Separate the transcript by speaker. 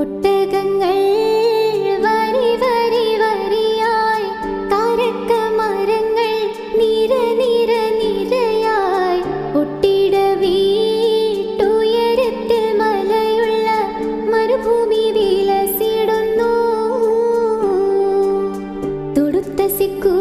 Speaker 1: ഒട്ടകങ്ങൾ വരി വരി വരിയായി, കാരക്കമരങ്ങൾ നിര നിര നിരയായി, ഒട്ടിട വീട്ടുയരത്തിൽ മലയുള്ള മരുഭൂമി വിലസിടുന്നു. തുടുത്ത സിക്കു